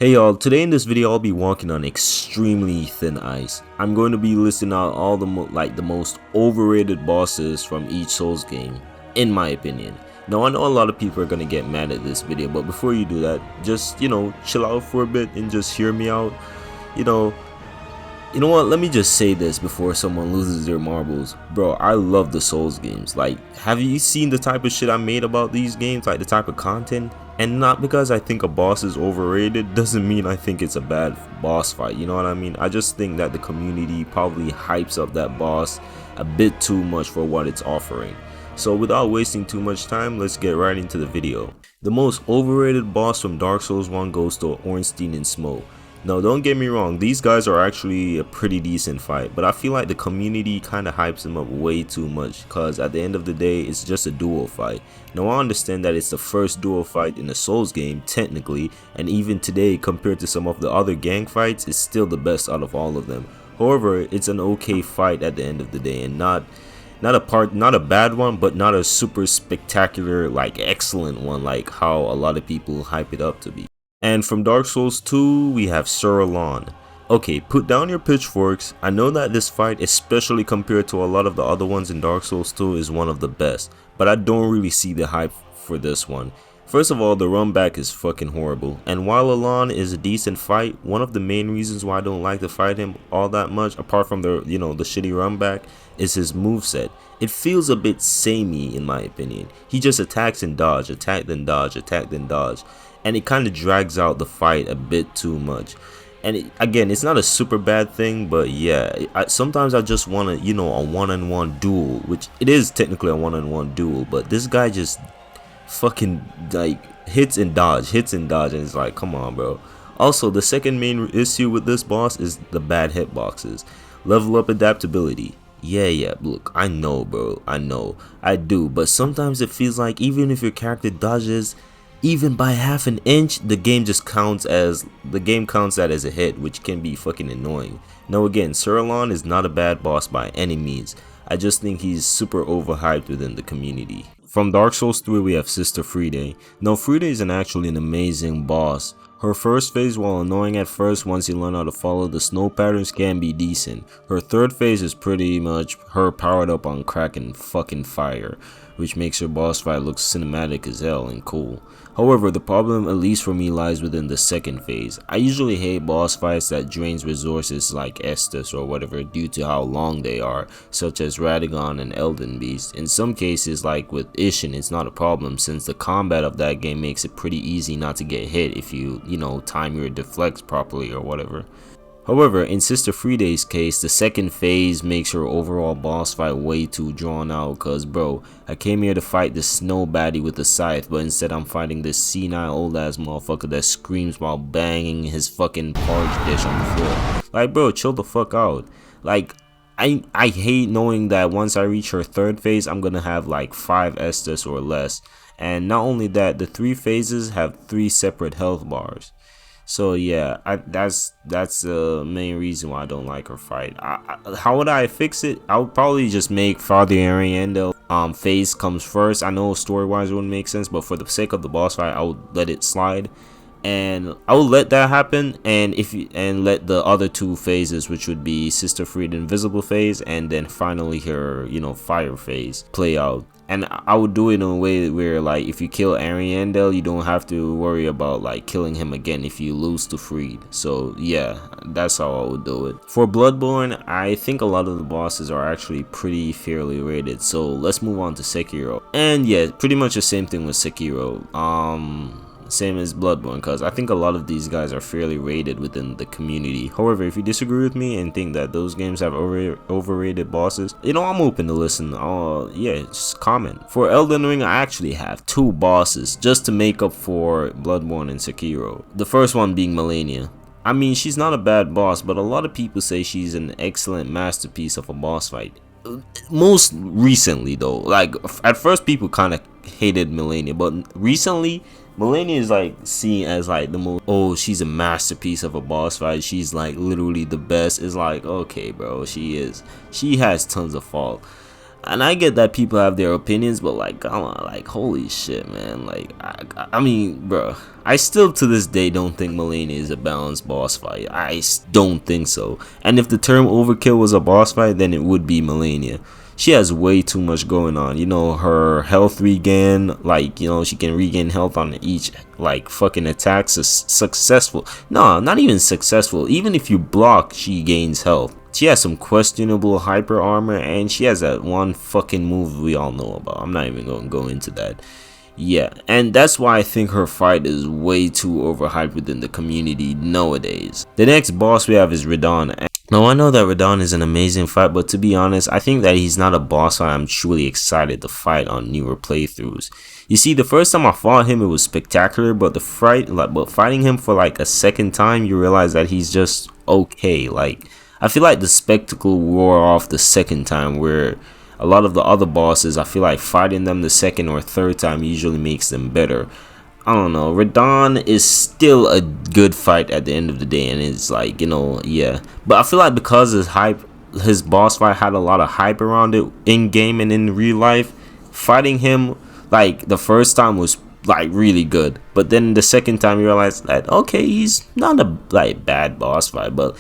Hey y'all, today in this video I'll be walking on extremely thin ice. I'm going to be listing out all the most overrated bosses from each Souls game, in my opinion. Now I know a lot of people are going to get mad at this video, but before you do that, just, chill out for a bit and just hear me out. You know, you know what, let me just say this before someone loses their marbles. Bro, I love the Souls games. Like, have you seen the type of shit I made about these games? Like, the type of content? And not because I think a boss is overrated doesn't mean I think it's a bad boss fight, you know what I mean? I just think that the community probably hypes up that boss a bit too much for what it's offering. So without wasting too much time, let's get right into the video. The most overrated boss from Dark Souls 1 goes to Ornstein and Smough. Now don't get me wrong, these guys are actually a pretty decent fight, but I feel like the community kinda hypes them up way too much because at the end of the day it's just a duo fight. Now I understand that it's the first duo fight in a Souls game technically, and even today compared to some of the other gang fights it's still the best out of all of them. However, it's an okay fight at the end of the day and not a bad one, but not a super spectacular like excellent one like how a lot of people hype it up to be. And from Dark Souls 2, we have Sir Elon. Okay, put down your pitchforks. I know that this fight, especially compared to a lot of the other ones in Dark Souls 2, is one of the best, but I don't really see the hype for this one. First of all, the run back is fucking horrible, and while Elon is a decent fight, one of the main reasons why I don't like to fight him all that much, apart from the shitty run back, is his moveset. It feels a bit samey in my opinion. He just attacks and dodge, attack then dodge, attack then dodge, and it kind of drags out the fight a bit too much. And again, it's not a super bad thing, but yeah, sometimes I just want a one-on-one duel, which it is technically a one-on-one duel, but this guy just fucking like hits and dodge, and it's like, come on, bro. Also, the second main issue with this boss is the bad hitboxes. Level up adaptability. Yeah, look, I know, bro, I do, but sometimes it feels like even if your character dodges even by half an inch, the game counts that as a hit, which can be fucking annoying. Now again, Sir Elon is not a bad boss by any means. I just think he's super overhyped within the community. From Dark Souls 3 we have Sister Friede. Now Friede is actually an amazing boss. Her first phase, while annoying at first, once you learn how to follow the snow patterns, can be decent. Her third phase is pretty much her powered up on crack and fucking fire, which makes her boss fight look cinematic as hell and cool. However, the problem, at least for me, lies within the second phase. I usually hate boss fights that drains resources like Estus or whatever due to how long they are, such as Radahn and Elden Beast. In some cases, like with Ishin, it's not a problem since the combat of that game makes it pretty easy not to get hit if you time your deflects properly or whatever. However, in Sister Friede's case, the second phase makes her overall boss fight way too drawn out cause bro, I came here to fight this snow baddie with a scythe, but instead I'm fighting this senile old ass motherfucker that screams while banging his fucking porridge dish on the floor. Like bro, chill the fuck out. Like, I hate knowing that once I reach her third phase, I'm gonna have like 5 Estus or less. And not only that, the 3 phases have 3 separate health bars. So yeah, that's the main reason why I don't like her fight. How would I fix it? I would probably just make Father Ariandel phase comes first. I know story wise it wouldn't make sense, but for the sake of the boss fight, I would let it slide. And I will let that happen, and let the other 2 phases, which would be Sister Friede invisible phase and then finally her fire phase, play out. And I would do it in a way where like if you kill Ariandel, you don't have to worry about like killing him again if you lose to Friede. So yeah, that's how I would do it. For Bloodborne, I think a lot of the bosses are actually pretty fairly rated. So let's move on to Sekiro. And yeah, pretty much the same thing with Sekiro. Same as Bloodborne, because I think a lot of these guys are fairly rated within the community. However, if you disagree with me and think that those games have overrated bosses, I'm open to listen. Yeah, just comment. For Elden Ring, I actually have 2 bosses just to make up for Bloodborne and Sekiro. The first one being Malenia. I mean, she's not a bad boss, but a lot of people say she's an excellent masterpiece of a boss fight. Most recently though, like at first people kind of hated Malenia, but recently Malenia is like seen as like the most, she's a masterpiece of a boss fight, she's like literally the best. It's like, okay bro, she has tons of fault. And I get that people have their opinions, but like, come on, like, holy shit, man. Like, I mean, bro, I still to this day don't think Malenia is a balanced boss fight. Don't think so. And if the term overkill was a boss fight, then it would be Malenia. She has way too much going on. You know, her health regain, like, you know, she can regain health on each, like, fucking attack successful. No, not even successful. Even if you block, she gains health. She has some questionable hyper armor, and she has that one fucking move we all know about. I'm not even going to go into that. Yeah, and that's why I think her fight is way too overhyped within the community nowadays. The next boss we have is Radahn. Now, I know that Radahn is an amazing fight, but to be honest, I think that he's not a boss fight I'm truly excited to fight on newer playthroughs. You see, the first time I fought him, it was spectacular, but fighting him for like a second time, you realize that he's just okay. Like, I feel like the spectacle wore off the second time, where a lot of the other bosses, I feel like fighting them the second or third time usually makes them better. I don't know, Radahn is still a good fight at the end of the day, and it's like, you know, yeah. But I feel like because his boss fight had a lot of hype around it in game and in real life, fighting him like the first time was like really good. But then the second time you realize that okay, he's not a like bad boss fight, but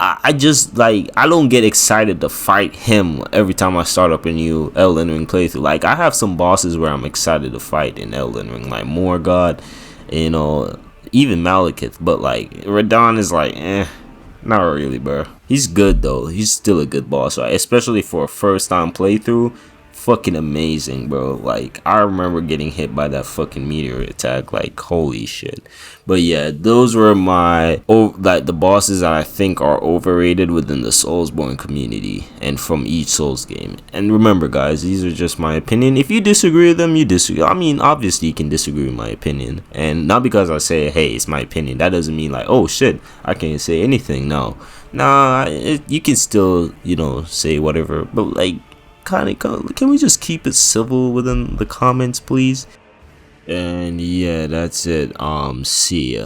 I just like I don't get excited to fight him every time I start up a new Elden Ring playthrough. Like I have some bosses where I'm excited to fight in Elden Ring, like Morgott, you know, even Malekith. But like Radahn is like, not really, bro. He's good though. He's still a good boss, right? Especially for a first time playthrough. Fucking amazing, bro. Like I remember getting hit by that fucking meteor attack, like holy shit. But yeah, those were my like the bosses that I think are overrated within the Soulsborne community and from each Souls game. And remember guys, these are just my opinion. If you disagree with them, you disagree. I mean, obviously you can disagree with my opinion, and not because I say hey it's my opinion, that doesn't mean like oh shit I can't say anything. No, nah, you can still, you know, say whatever, but like can we just keep it civil within the comments, please? And yeah, that's it. See ya.